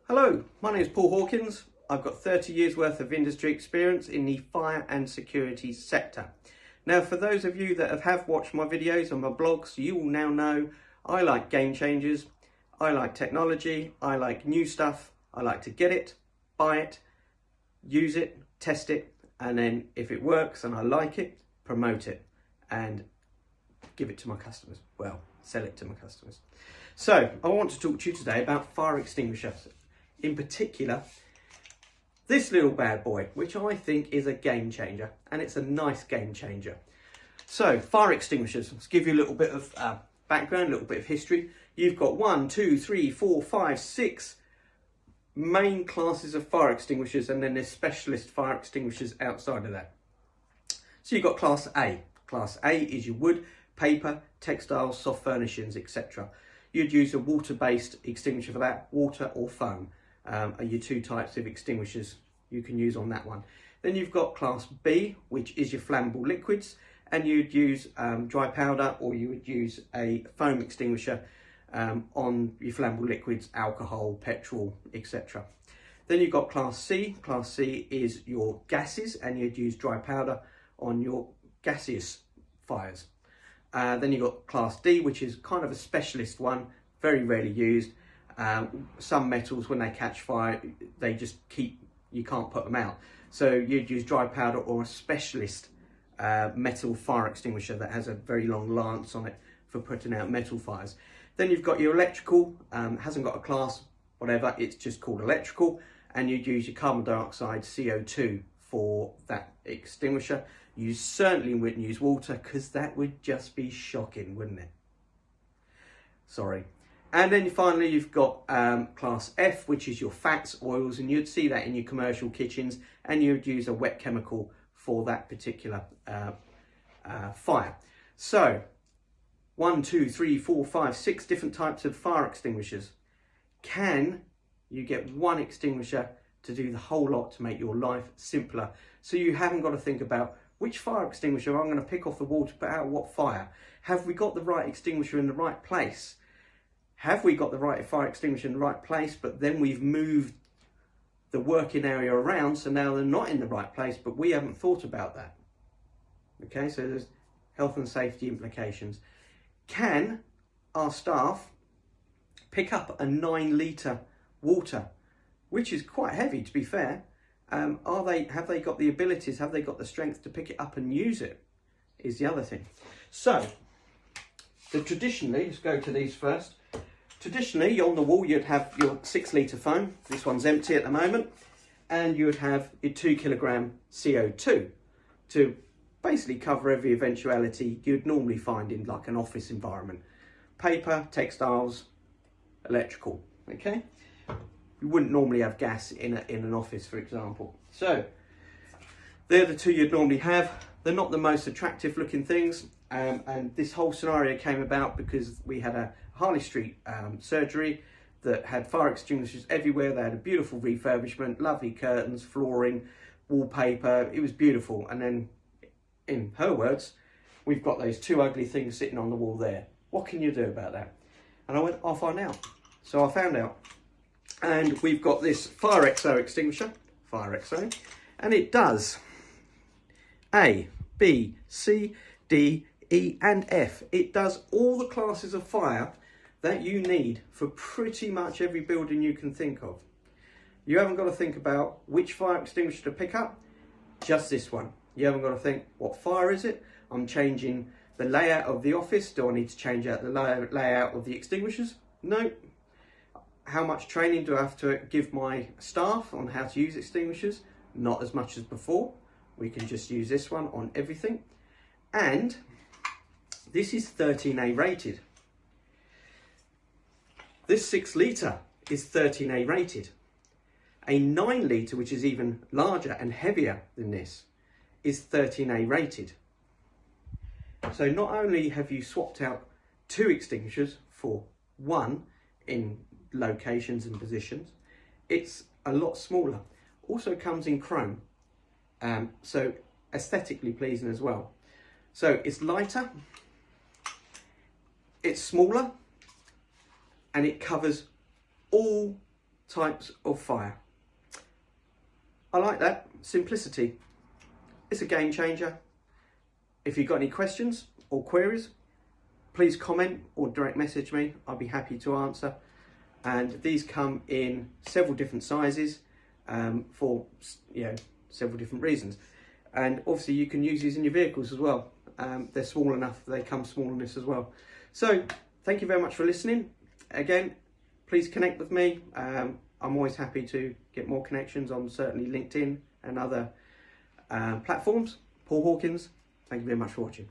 Hello, my name is Paul Hawkins. I've got 30 years worth of industry experience in the fire and security sector. Now, for those of you that have watched my videos on my blogs, you will now know I like game changers, I like technology, I like new stuff, I like to get it, buy it, use it, test it, and then if it works and I like it, promote it and give it to my customers. Well, sell it to my customers. So I want to talk to you today about fire extinguishers. In particular, this little bad boy, which I think is a game changer, and it's a nice game changer. So, fire extinguishers, let's give you a little bit of background, a little bit of history. You've got 1, 2, 3, 4, 5, 6 main classes of fire extinguishers, and then there's specialist fire extinguishers outside of that. So you've got Class A. Class A is your wood, paper, textiles, soft furnishings, etc. You'd use a water-based extinguisher for that, water or foam. Are your two types of extinguishers you can use on that one. Then you've got Class B, which is your flammable liquids, and you'd use dry powder, or you would use a foam extinguisher on your flammable liquids, alcohol, petrol, etc. Then you've got Class C. Class C is your gases, and you'd use dry powder on your gaseous fires. Then you've got Class D, which is kind of a specialist one, very rarely used. Some metals, when they catch fire, they just you can't put them out. So you'd use dry powder or a specialist metal fire extinguisher that has a very long lance on it for putting out metal fires. Then you've got your electrical, hasn't got a class, whatever, it's just called electrical, and you'd use your carbon dioxide, CO2 for that extinguisher. You certainly wouldn't use water, because that would just be shocking, wouldn't it? Sorry. And then finally you've got Class F, which is your fats, oils, and you'd see that in your commercial kitchens, and you'd use a wet chemical for that particular fire. So 1, 2, 3, 4, 5, 6 different types of fire extinguishers. Can you get one extinguisher to do the whole lot to make your life simpler, so you haven't got to think about which fire extinguisher I'm going to pick off the wall to put out what fire? Have we got the right extinguisher in the right place? Have we got the right fire extinguisher in the right place, but then we've moved the working area around, so now they're not in the right place, but we haven't thought about that? Okay, so there's health and safety implications. Can our staff pick up a 9-litre water, which is quite heavy, to be fair? Have they got the abilities, have they got the strength to pick it up and use it, is the other thing. So, traditionally, let's go to these first. Traditionally, on the wall, you'd have your 6-litre foam. This one's empty at the moment. And you would have your 2 kilogram CO2 to basically cover every eventuality you'd normally find in like an office environment. Paper, textiles, electrical, okay? You wouldn't normally have gas in an office, for example. So, they're the two you'd normally have. They're not the most attractive looking things. And this whole scenario came about because we had a Harley Street surgery that had fire extinguishers everywhere. They had a beautiful refurbishment, lovely curtains, flooring, wallpaper. It was beautiful. And then, in her words, we've got those two ugly things sitting on the wall there. What can you do about that? And I went, I'll find out. So I found out. And we've got this Powerex extinguisher, and it does A, B, C, D, E and F. It does all the classes of fire that you need for pretty much every building you can think of. You haven't got to think about which fire extinguisher to pick up, just this one. You haven't got to think, what fire is it? I'm changing the layout of the office. Do I need to change out the layout of the extinguishers? No. How much training do I have to give my staff on how to use extinguishers? Not as much as before. We can just use this one on everything. And this is 13A rated. This 6-litre is 13A rated. A 9-litre, which is even larger and heavier than this, is 13A rated. So not only have you swapped out 2 extinguishers for 1 in locations and positions, it's a lot smaller. Also comes in chrome, so aesthetically pleasing as well. So it's lighter, it's smaller, and it covers all types of fire. I like that, simplicity. It's a game changer. If you've got any questions or queries, please comment or direct message me. I'll be happy to answer. And these come in several different sizes for several different reasons. And obviously you can use these in your vehicles as well. They're small enough, they come small in this as well. So thank you very much for listening. Again, please connect with me. I'm always happy to get more connections on certainly LinkedIn and other platforms. Paul Hawkins, thank you very much for watching.